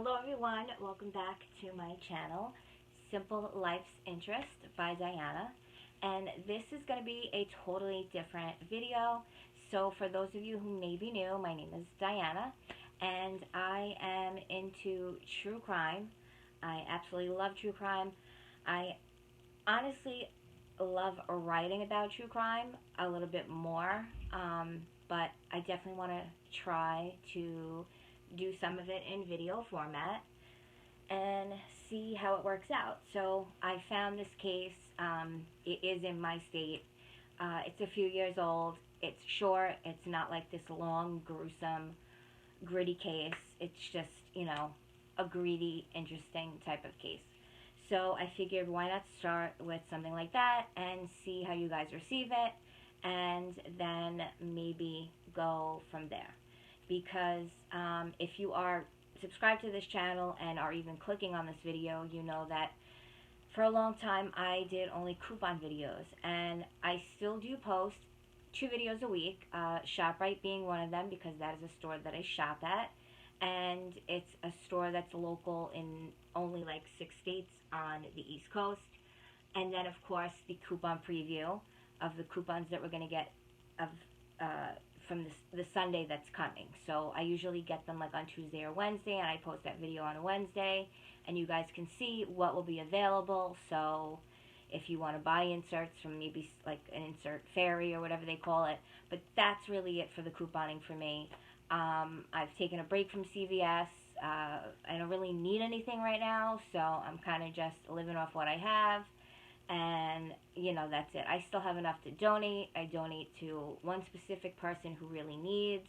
Hello everyone, welcome back to my channel, Simple Life's Interest by Diana. And this is going to be a totally different video. So for those of you who may be new, my name is Diana and I am into true crime. I absolutely love true crime. I honestly love writing about true crime a little bit more, but I definitely want to try to do some of it in video format and see how it works out. So I found this case. It is in my state. It's a few years old. It's short. It's not like this long, gruesome, gritty case. It's just, a greedy, interesting type of case. So I figured why not start with something like that and see how you guys receive it, and then maybe go from there. Because if you are subscribed to this channel and are even clicking on this video, you know that for a long time I did only coupon videos, and I still do post 2 videos a week, ShopRite being one of them because that is a store that I shop at, and it's a store that's local in only like 6 states on the East Coast. And then of course the coupon preview of the coupons that we're going to get of from the Sunday that's coming. So I usually get them like on Tuesday or Wednesday, and I post that video on a Wednesday, and you guys can see what will be available. So if you want to buy inserts from maybe like an insert fairy or whatever they call it, but that's really it for the couponing for me. I've taken a break from CVS. I don't really need anything right now, so I'm kind of just living off what I have. And, that's it. I still have enough to donate. I donate to one specific person who really needs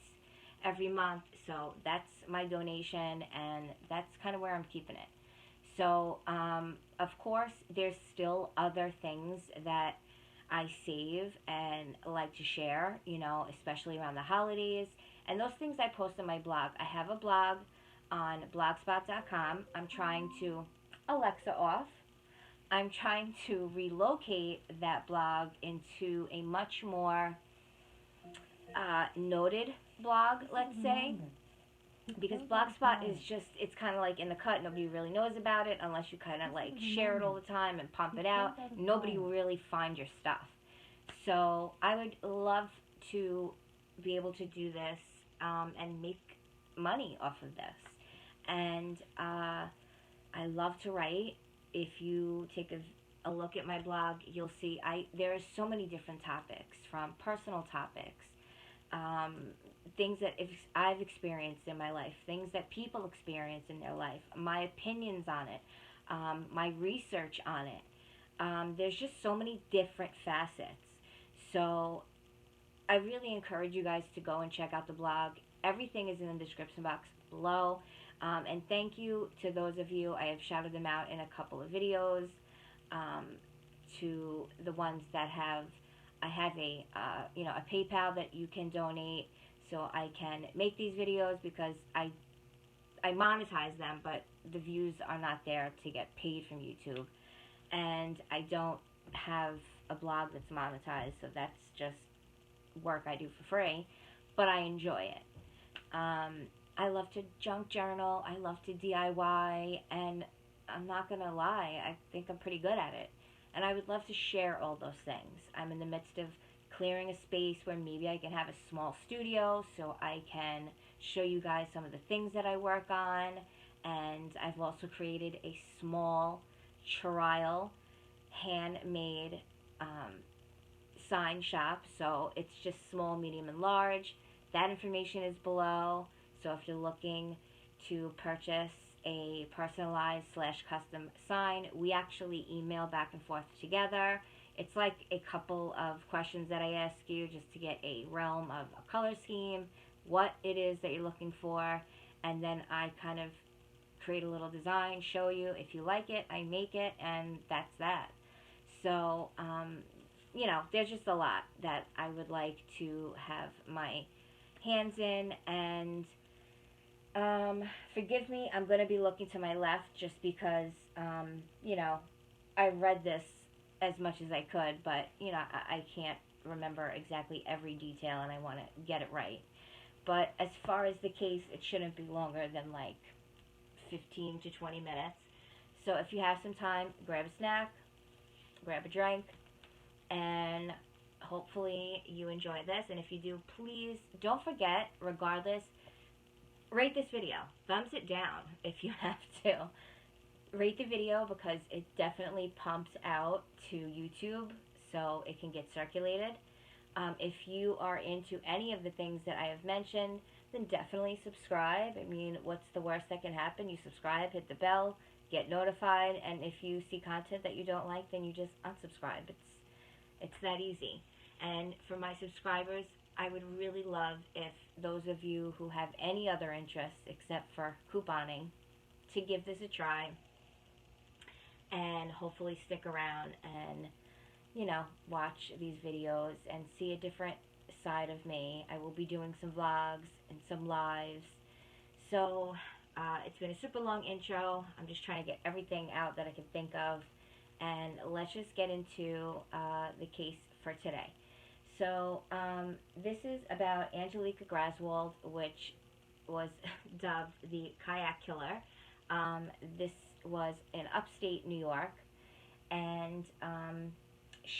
every month. So that's my donation, and that's kind of where I'm keeping it. So, of course, there's still other things that I save and like to share, especially around the holidays. And those things I post on my blog. I have a blog on blogspot.com. I'm trying to Alexa off. I'm trying to relocate that blog into a much more noted blog, let's say, because Blogspot is just, it's kind of like in the cut. Nobody really knows about it unless you kind of like share it all the time and pump it out. Nobody will really find your stuff. So I would love to be able to do this and make money off of this. And I love to write. If you take a look at my blog, you'll see there are so many different topics, from personal topics, things that I've experienced in my life, things that people experience in their life, my opinions on it, my research on it. There's just so many different facets. So I really encourage you guys to go and check out the blog. Everything is in the description box below. And thank you to those of you, I have shouted them out in a couple of videos, to the ones that I have a PayPal that you can donate so I can make these videos, because I monetize them, but the views are not there to get paid from YouTube. And I don't have a blog that's monetized, so that's just work I do for free, but I enjoy it. I love to junk journal, I love to DIY, and I'm not going to lie, I think I'm pretty good at it. And I would love to share all those things. I'm in the midst of clearing a space where maybe I can have a small studio so I can show you guys some of the things that I work on. And I've also created a small trial handmade sign shop. So it's just small, medium, and large. That information is below. So if you're looking to purchase a personalized / custom sign, we actually email back and forth together. It's like a couple of questions that I ask you just to get a realm of a color scheme, what it is that you're looking for, and then I kind of create a little design, show you. If you like it, I make it, and that's that. So, there's just a lot that I would like to have my hands in. And forgive me, I'm going to be looking to my left just because, I read this as much as I could, but, I can't remember exactly every detail, and I want to get it right. But as far as the case, it shouldn't be longer than like 15 to 20 minutes. So if you have some time, grab a snack, grab a drink, and hopefully you enjoy this. And if you do, please don't forget, regardless, rate this video. Thumbs it down if you have to. Rate the video because it definitely pumps out to YouTube so it can get circulated. If you are into any of the things that I have mentioned, then definitely subscribe. I mean, what's the worst that can happen? You subscribe, hit the bell, get notified, and if you see content that you don't like, then you just unsubscribe. It's that easy. And for my subscribers, I would really love if those of you who have any other interests except for couponing to give this a try and hopefully stick around and, you know, watch these videos and see a different side of me. I will be doing some vlogs and some lives. So it's been a super long intro. I'm just trying to get everything out that I can think of, and let's just get into the case for today. So this is about Angelica Graswald, which was dubbed the Kayak Killer. This was in upstate New York, and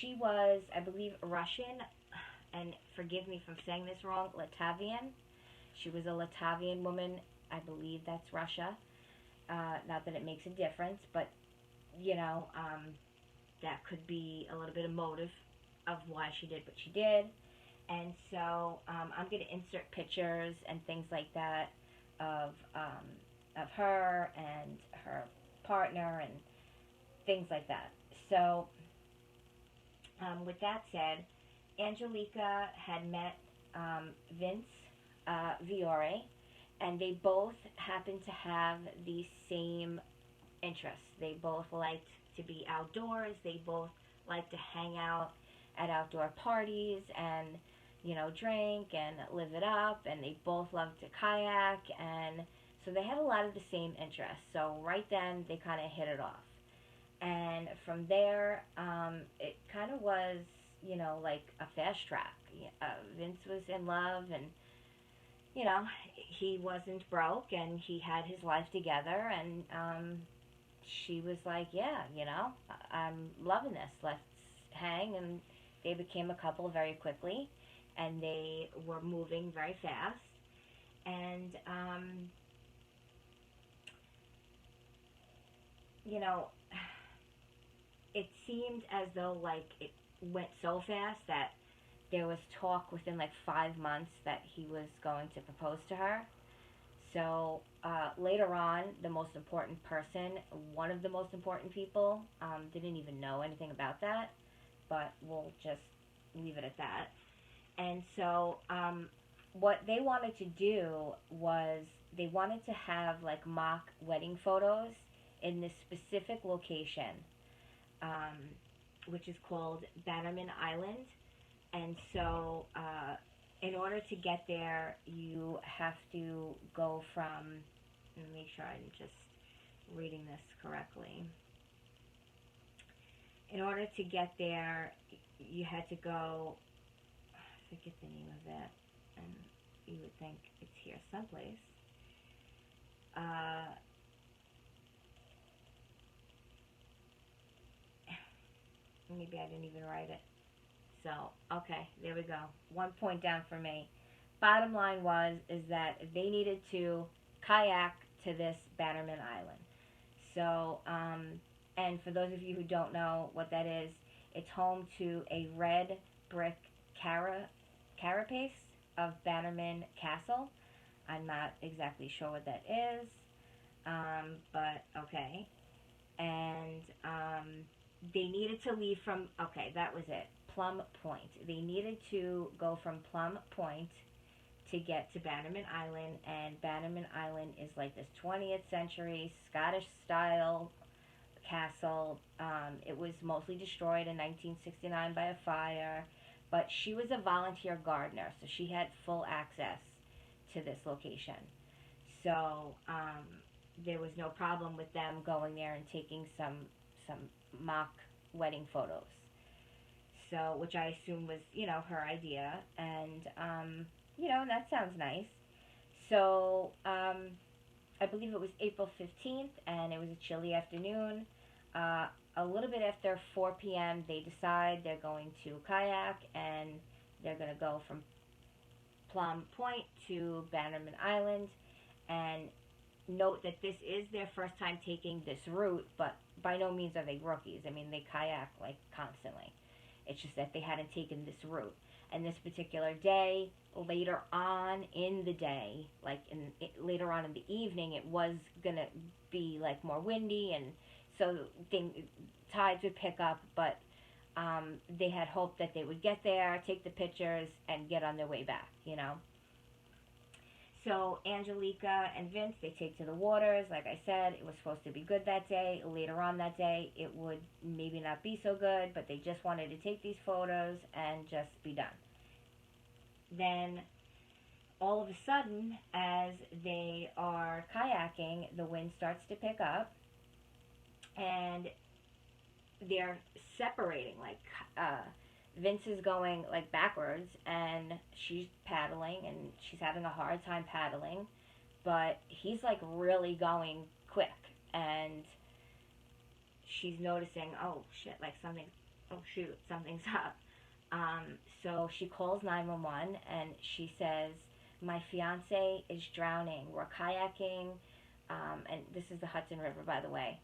she was, I believe, Russian, and forgive me if I'm saying this wrong, Latvian. She was a Latvian woman. I believe that's Russia. Not that it makes a difference, but, you know, that could be a little bit of motive of why she did what she did. And so I'm going to insert pictures and things like that of her and her partner and things like that. So with that said, Angelica had met Vince Fiore, and they both happened to have the same interests. They both liked to be outdoors. They both liked to hang out at outdoor parties and, you know, drink and live it up. And they both loved to kayak, and so they had a lot of the same interests. So right then, they kind of hit it off. And from there, it kind of was, you know, like a fast track. Vince was in love, and, you know, he wasn't broke, and he had his life together, and she was like, yeah, you know, I'm loving this. Let's hang. And they became a couple very quickly, and they were moving very fast. And, you know, it seemed as though, like, it went so fast that there was talk within, like, 5 months that he was going to propose to her. So, later on, the most important person, one of the most important people, didn't even know anything about that, but we'll just leave it at that. And so, what they wanted to do was they wanted to have, like, mock wedding photos in this specific location, which is called Bannerman Island. And so, in order to get there, you have to go from, let me make sure I'm just reading this correctly. In order to get there, you had to go, I forget the name of it, and you would think it's here someplace. Maybe I didn't even write it. So, okay, there we go. 1 point down for me. Bottom line is that they needed to kayak to this Bannerman Island. So, and for those of you who don't know what that is, it's home to a red brick carapace of Bannerman Castle. I'm not exactly sure what that is, but okay. And they needed to leave from, okay, that was it, Plum Point. They needed to go from Plum Point to get to Bannerman Island, and Bannerman Island is like this 20th century Scottish style castle. It was mostly destroyed in 1969 by a fire, but she was a volunteer gardener, so she had full access to this location. So there was no problem with them going there and taking some mock wedding photos. So, which I assume was, you know, her idea, and you know, that sounds nice. So I believe it was April 15th, and it was a chilly afternoon. A little bit after 4 p.m., they decide they're going to kayak, and they're going to go from Plum Point to Bannerman Island. And note that this is their first time taking this route, but by no means are they rookies. I mean, they kayak like constantly. It's just that they hadn't taken this route. And this particular day, later on in the day, like later on in the evening, it was gonna be like more windy, and so tides would pick up. But they had hoped that they would get there, take the pictures, and get on their way back. You know. So Angelica and Vince, they take to the waters. Like I said, it was supposed to be good that day. Later on that day, it would maybe not be so good, but they just wanted to take these photos and just be done. Then, all of a sudden, as they are kayaking, the wind starts to pick up, and they're separating. Like, Vince is going like backwards, and she's paddling, and she's having a hard time paddling, but he's like really going quick, and she's noticing, oh shit, like something, oh shoot, something's up. So she calls 911, and she says, my fiance is drowning. We're kayaking, and this is the Hudson River, by the way.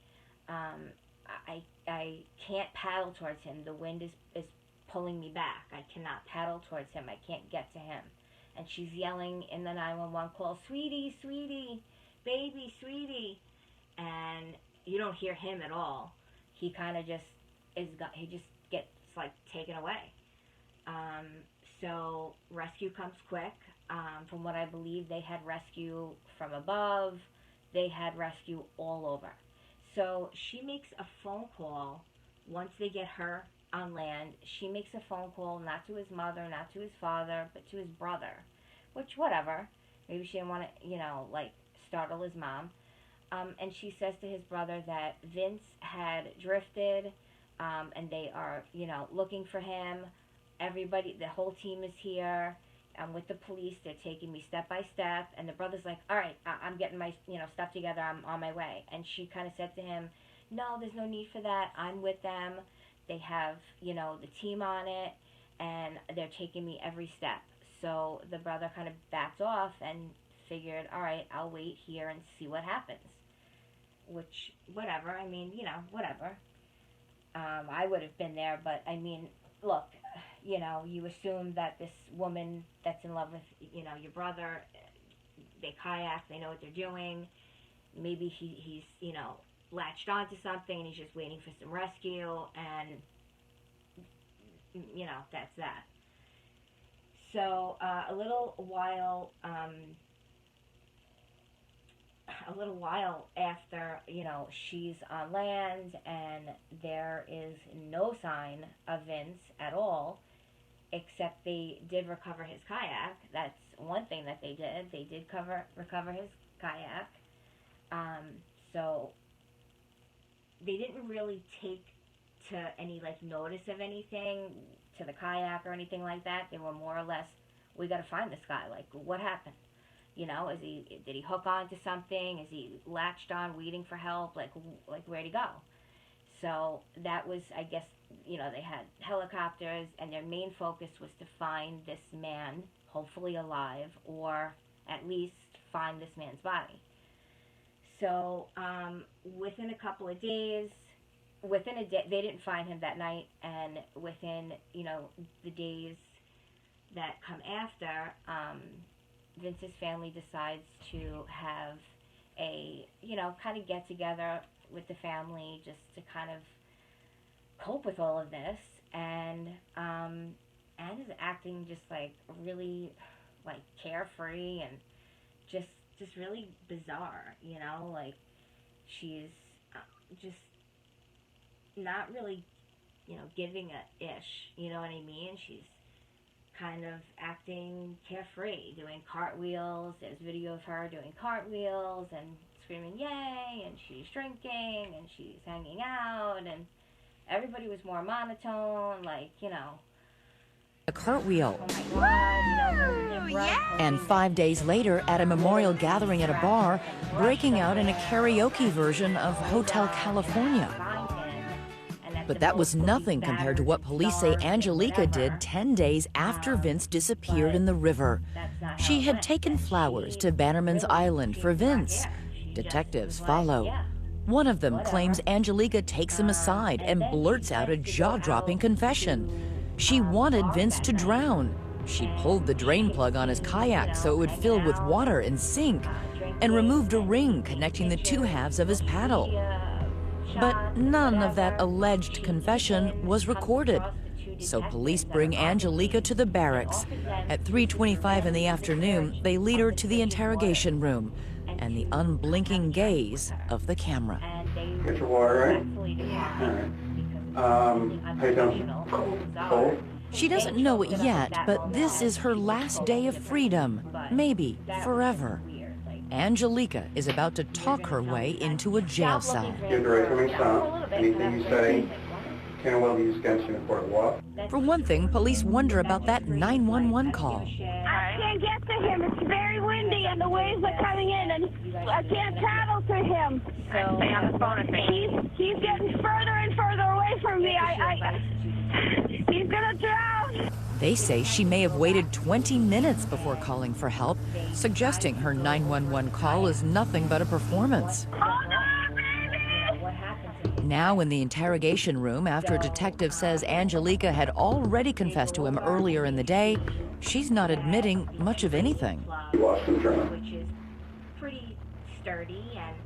I can't paddle towards him. The wind is pulling me back. I cannot paddle towards him. I can't get to him. And she's yelling in the 911 call, sweetie, sweetie, baby, sweetie. And you don't hear him at all. He kind of just he just gets like taken away. So rescue comes quick. From what I believe, they had rescue from above. They had rescue all over. So she makes a phone call once they get her on land. She makes a phone call, not to his mother, not to his father, but to his brother. Which, whatever. Maybe she didn't want to, like, startle his mom. And she says to his brother that Vince had drifted, and they are, looking for him. Everybody, the whole team is here. I'm with the police. They're taking me step by step. And the brother's like, all right, I'm getting my, stuff together. I'm on my way. And she kind of said to him, no, there's no need for that. I'm with them. They have, the team on it, and they're taking me every step. So the brother kind of backed off and figured, all right, I'll wait here and see what happens. Which, whatever. I mean, whatever. I would have been there, but I mean, look, you assume that this woman that's in love with, your brother, they kayak, they know what they're doing. Maybe he's, latched onto something and he's just waiting for some rescue, and, that's that. So, a little while after, she's on land and there is no sign of Vince at all, except they did recover his kayak. That's one thing that they did. They did recover his kayak. So they didn't really take to any, like, notice of anything to the kayak or anything like that. They were more or less, we got to find this guy. Like, what happened? Did he hook on to something? Is he latched on, waiting for help? Like where'd he go? So that was, I guess, they had helicopters, and their main focus was to find this man, hopefully alive, or at least find this man's body. So, within a couple of days, within a day, they didn't find him that night, and within, the days that come after, Vince's family decides to have a, kind of get together with the family just to kind of cope with all of this. And Anne is acting just like really like carefree and just really bizarre, like she's just not really, giving a ish, you know what I mean? She's kind of acting carefree, doing cartwheels. There's video of her doing cartwheels and screaming yay, and she's drinking and she's hanging out, and everybody was more monotone, like, a cartwheel. Oh my God, you know, And 5 days later, at a memorial gathering at a bar, breaking out in a karaoke version of Hotel California. But that was nothing compared to what police say Angelica did 10 days after Vince disappeared in the river. She had taken flowers to Bannerman's Island for Vince. Detectives follow. One of them claims Angelica takes him aside and blurts out a jaw-dropping confession. She wanted Vince to drown. She pulled the drain plug on his kayak so it would fill with water and sink, and removed a ring connecting the two halves of his paddle. But none of that alleged confession was recorded. So police bring Angelica to the barracks. At 3:25 in the afternoon, they lead her to the interrogation room and the unblinking gaze of the camera. Get your water, right? All right. How you doing? Cold? She doesn't know it yet, but this is her last day of freedom, maybe forever. Angelica is about to talk her way into a jail cell. Get the right for me, stop. Anything you say can well be used against you in a court of law. For one thing, police wonder about that 911 call. I can't get to him. It's very windy and the waves are coming in and I can't paddle to him. Stay on the phone with me. He's getting further and further away from me. He's gonna drown. They say she may have waited 20 minutes before calling for help, suggesting her 911 call is nothing but a performance. Oh no, baby! Now in the interrogation room, after a detective says Angelica had already confessed to him earlier in the day, she's not admitting much of anything. You lost him, John. Which is pretty sturdy and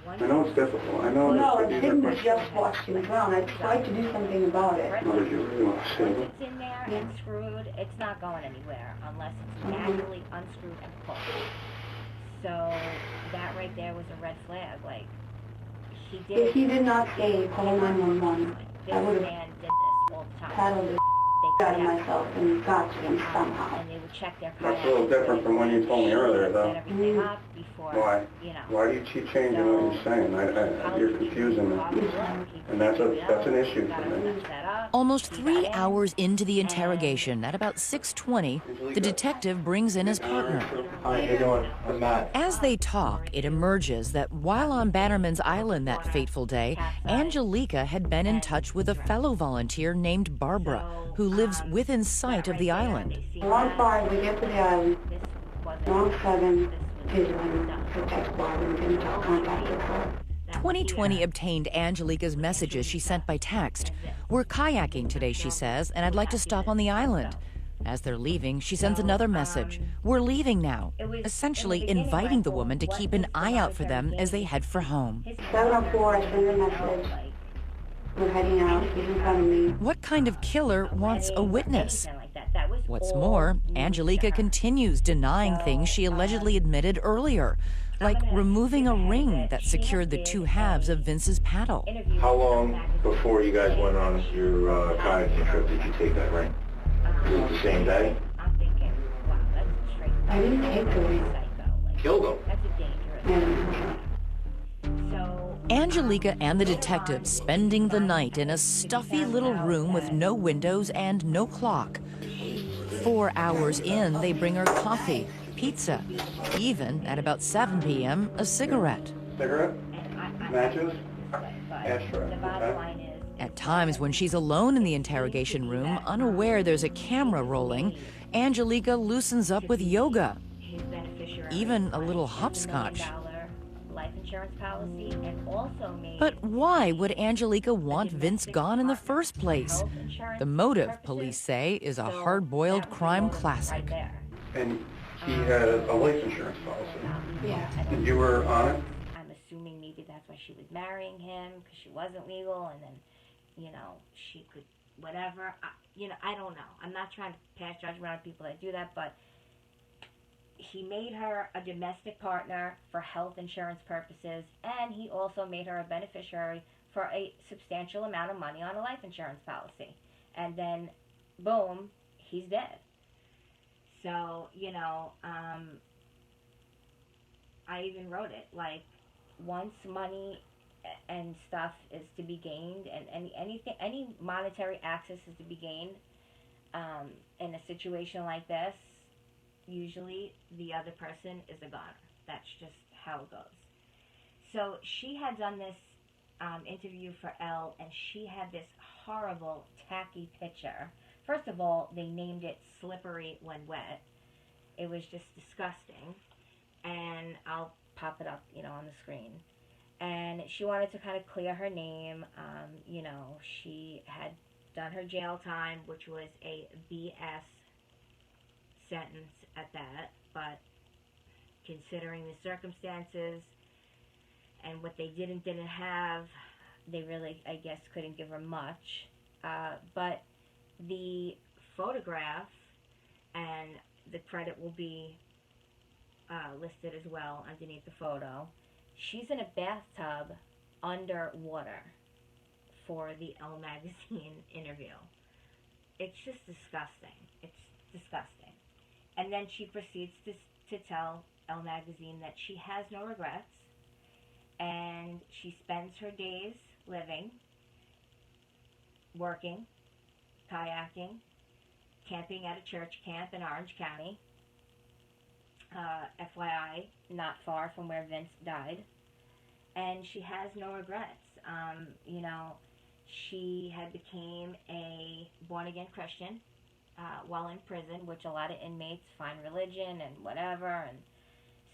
I know it's difficult. I know No, I these are didn't questions. just watch him drown. I tried to do something about it. What did you really want to say? once it's in there and screwed, it's not going anywhere unless it's manually unscrewed and pulled. So that right there was a red flag. Like, he did. If he did not say call 911, This I would man have did this all the time. paddled the They out of kayak, myself and got to him somehow. and they would check their That's a little different from when you told me earlier, though. Set everything up before, Why? you know. Why do you keep changing what you're saying? You're confusing me. And that's an issue for me. Almost 3 hours into the interrogation, at about 6:20, the detective brings in his partner. How you doing? I'm Matt. As they talk, it emerges that while on Bannerman's Island that fateful day, Angelica had been in touch with a fellow volunteer named Barbara, who lives within sight of the island. Around 5, we get to the island. Around 7 is when I text Barbara and get into contact with her. 2020 obtained Angelica's messages she sent by text. We're kayaking today, she says, and I'd like to stop on the island. As they're leaving, she sends another message. We're leaving now, essentially inviting the woman to keep an eye out for them as they head for home. 7:04, I send a message. We're heading out. He's in front of me. What kind of killer wants a witness? What's more, Angelica continues denying things she allegedly admitted earlier, like removing a ring that secured the two halves of Vince's paddle. How long before you guys went on your kayaking trip did you take that ring? Was it the same day? I'm thinking, wow, that's a straight. I didn't take the ring. Killed him. That's a dangerous. And So Angelica and the detective spending the night in a stuffy little room with no windows and no clock. 4 hours in, they bring her coffee, pizza, even at about 7 p.m., a cigarette. Cigarette? Matches? Ashtray. the bottom line is, At times, when she's alone in the interrogation room, unaware there's a camera rolling, Angelica loosens up with yoga, his beneficiary even a little hopscotch. life insurance policy, and also made But why would Angelica want Vince gone in the first place? The motive, police say, is a hard-boiled crime classic. right there. And he had a life insurance policy. yeah. And you were on it? I'm assuming maybe that's why she was marrying him, because she wasn't legal, and then, you know, she could, whatever. I don't know. I'm not trying to pass judgment on people that do that, but he made her a domestic partner for health insurance purposes, and he also made her a beneficiary for a substantial amount of money on a life insurance policy. And then, boom, he's dead. So, I even wrote it, like, once money and stuff is to be gained, and any monetary access is to be gained, in a situation like this, usually the other person is a goner. That's just how it goes. So she had done this interview for Elle, and she had this horrible, tacky picture. First of all, they named it Slippery When Wet. It was just disgusting. And I'll pop it up, on the screen. And she wanted to kind of clear her name. She had done her jail time, which was a BS sentence at that. But considering the circumstances and what they did and didn't have, they really, I guess, couldn't give her much. But the photograph, and the credit will be listed as well underneath the photo. She's in a bathtub underwater for the Elle magazine interview. It's just disgusting. It's disgusting. And then she proceeds to tell Elle magazine that she has no regrets, and she spends her days living, working, kayaking, camping at a church camp in Orange County. FYI, not far from where Vince died. And she has no regrets. She had became a born-again Christian while in prison, which a lot of inmates find religion and whatever. And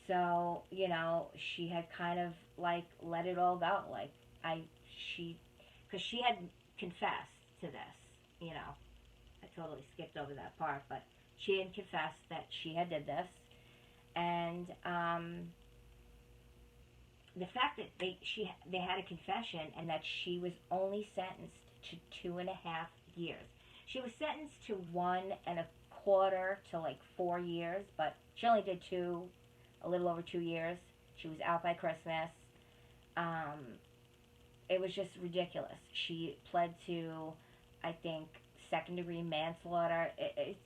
so, she had kind of, let it all go. Because she had confessed to this, I totally skipped over that part, but she had confessed that she had did this. And the fact that they had a confession, and that she was only sentenced to 2.5 years. She was sentenced to 1.25 to 4 years, but she only did a little over 2 years. She was out by Christmas. It was just ridiculous. She pled to, I think, second-degree manslaughter.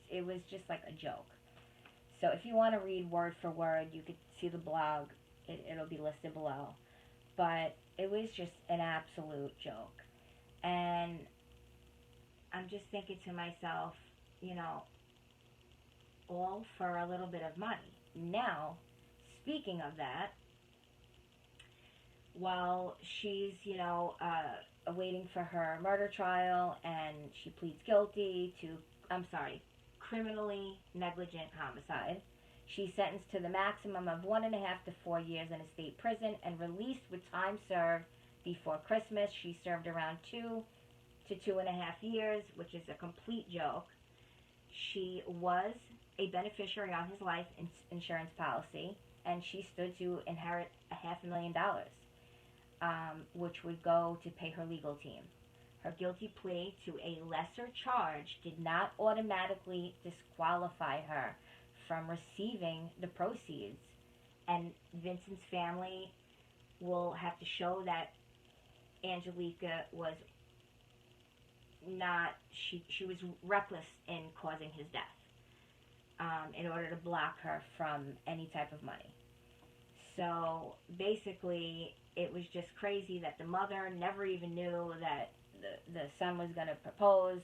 It was just like a joke. So if you want to read word for word, you could see the blog. It'll be listed below. But it was just an absolute joke. And I'm just thinking to myself, all for a little bit of money. Now, speaking of that, while she's, waiting for her murder trial, and she pleads guilty to, criminally negligent homicide. She's sentenced to the maximum of 1.5 to 4 years in a state prison and released with time served before Christmas. She served around 2 to 2.5 years, which is a complete joke. She was a beneficiary on his life insurance policy, and she stood to inherit $500,000, which would go to pay her legal team. Her guilty plea to a lesser charge did not automatically disqualify her from receiving the proceeds, and Vincent's family will have to show that Angelica was not, she was reckless in causing his death in order to block her from any type of money. So basically, it was just crazy that the mother never even knew that the son was going to propose.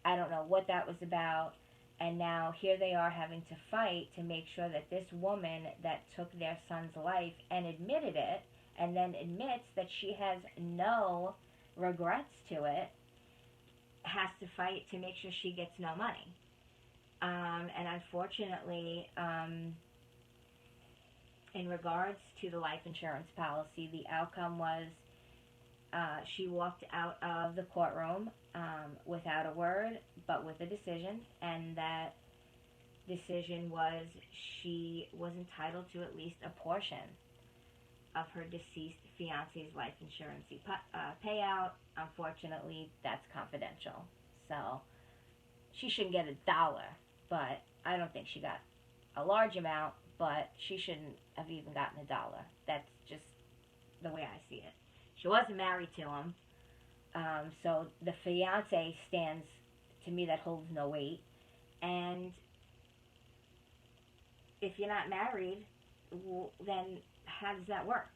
I don't know what that was about. And now here they are having to fight to make sure that this woman that took their son's life and admitted it, and then admits that she has no regrets to it, has to fight to make sure she gets no money. And unfortunately, in regards to the life insurance policy, the outcome was she walked out of the courtroom without a word, but with a decision, and that decision was she was entitled to at least a portion of her deceased fiance's life insurance payout. Unfortunately, that's confidential, so she shouldn't get $1, but I don't think she got a large amount, but she shouldn't have even gotten $1. That's just the way I see it. She wasn't married to him, so the fiance stands, to me, that holds no weight. And if you're not married, then how does that work?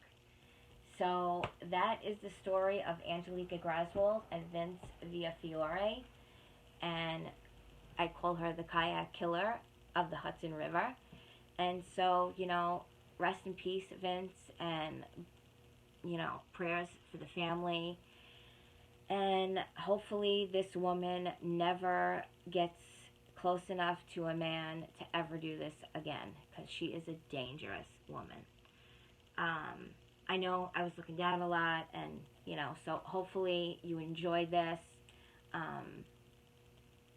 So that is the story of Angelica Graswald and Vince Villafiore. And I call her the kayak killer of the Hudson River. And so, you know, rest in peace, Vince, and, you know, prayers for the family. And hopefully this woman never gets close enough to a man to ever do this again, because she is a dangerous woman. I know I was looking down a lot, and, you know, so hopefully you enjoyed this.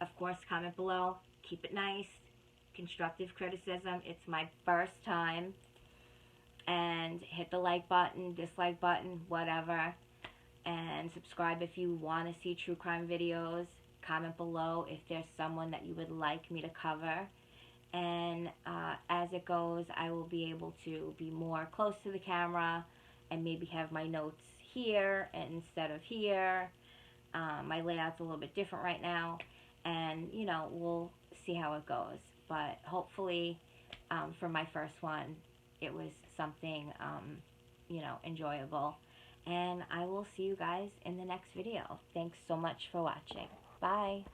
Of course, comment below. Keep it nice. Constructive criticism. It's my first time. And hit the like button, dislike button, whatever. And subscribe if you want to see true crime videos. Comment below if there's someone that you would like me to cover. And as it goes, I will be able to be more close to the camera and maybe have my notes here instead of here. My layout's a little bit different right now, and, you know, we'll see how it goes. But hopefully, for my first one, it was something, you know, enjoyable. And I will see you guys in the next video. Thanks so much for watching. Bye.